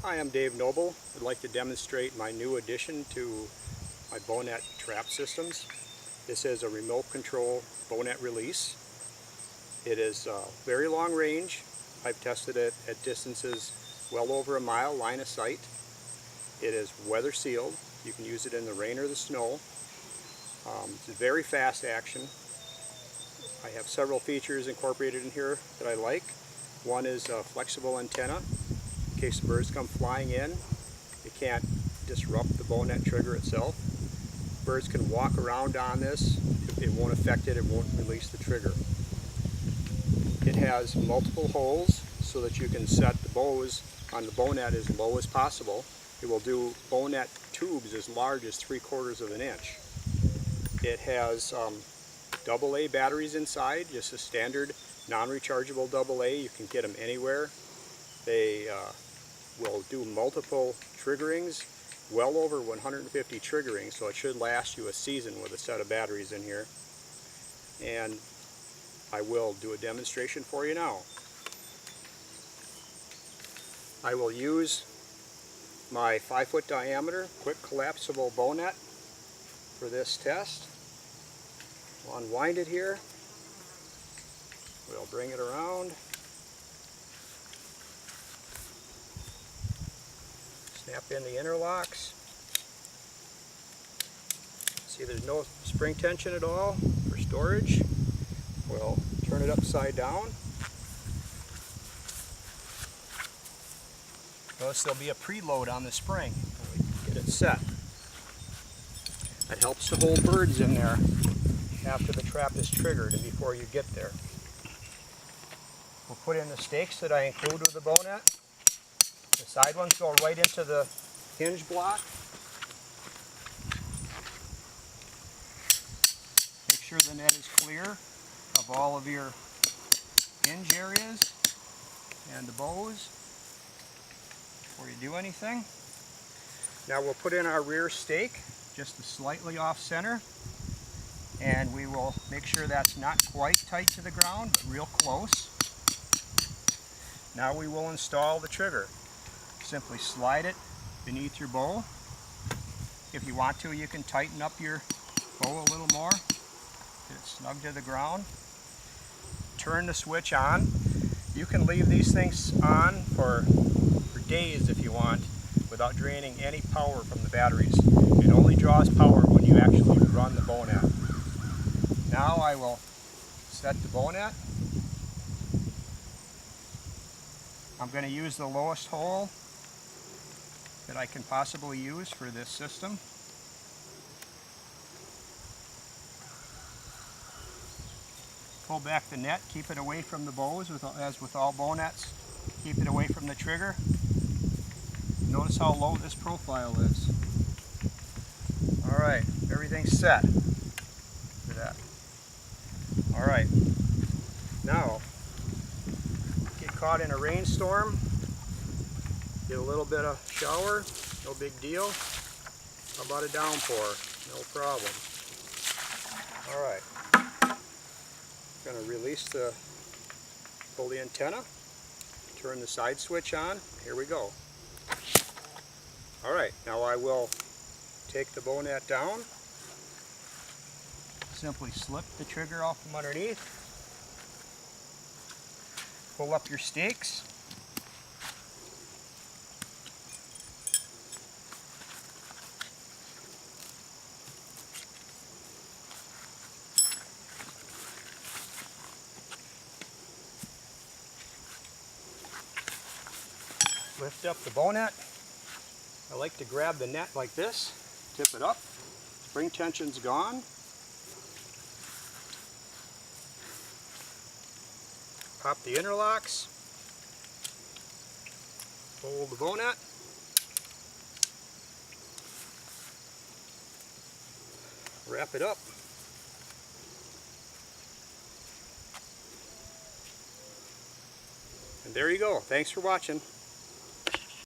Hi, I'm Dave Noble. I'd like to demonstrate my new addition to my Bownet trap systems. This is a Remote Control Bownet Release. It is very long range. I've tested it at distances well over a mile line of sight. It is weather sealed. You can use it in the rain or the snow. It's a very fast action. I have several features incorporated in here that I like. One is a flexible antenna. In case the birds come flying in, it can't disrupt the Bownet trigger itself. Birds can walk around on this. It won't affect it. It won't release the trigger. It has multiple holes so that you can set the bows on the Bownet as low as possible. It will do Bownet tubes as large as 3/4 of an inch. It has AA batteries inside, just a standard non-rechargeable AA. You can get them anywhere. They will do multiple triggerings, well over 150 triggerings, so it should last you a season with a set of batteries in here. And I will do a demonstration for you now. I will use my 5-foot diameter quick collapsible Bownet for this test. We'll unwind it here. We'll bring it around. Snap in the interlocks. See, there's no spring tension at all for storage. We'll turn it upside down. Notice there'll be a preload on the spring when we get it set. That helps to hold birds in there after the trap is triggered and before you get there. We'll put in the stakes that I include with the Bownet. The side ones go right into the hinge block. Make sure the net is clear of all of your hinge areas and the bows before you do anything. Now we'll put in our rear stake, just slightly off center, and we will make sure that's not quite tight to the ground, but real close. Now we will install the trigger. Simply slide it beneath your bow. If you want to, you can tighten up your bow a little more. Get it snug to the ground. Turn the switch on. You can leave these things on for days if you want without draining any power from the batteries. It only draws power when you actually run the Bownet. Now I will set the Bownet. I'm going to use the lowest hole that I can possibly use for this system. Pull back the net, keep it away from the bows, as with all Bownets. Keep it away from the trigger. Notice how low this profile is. Alright, everything's set. Look at that. Alright, now get caught in a rainstorm. Get a little bit of shower, no big deal. How about a downpour? No problem. Alright. Going to release pull the antenna, turn the side switch on. Here we go. Alright, now I will take the Bownet down. Simply slip the trigger off from underneath. Pull up your stakes. Lift up the Bownet. I like to grab the net like this, tip it up. Spring tension's gone. Pop the interlocks. Hold the Bownet. Wrap it up. And there you go. Thanks for watching.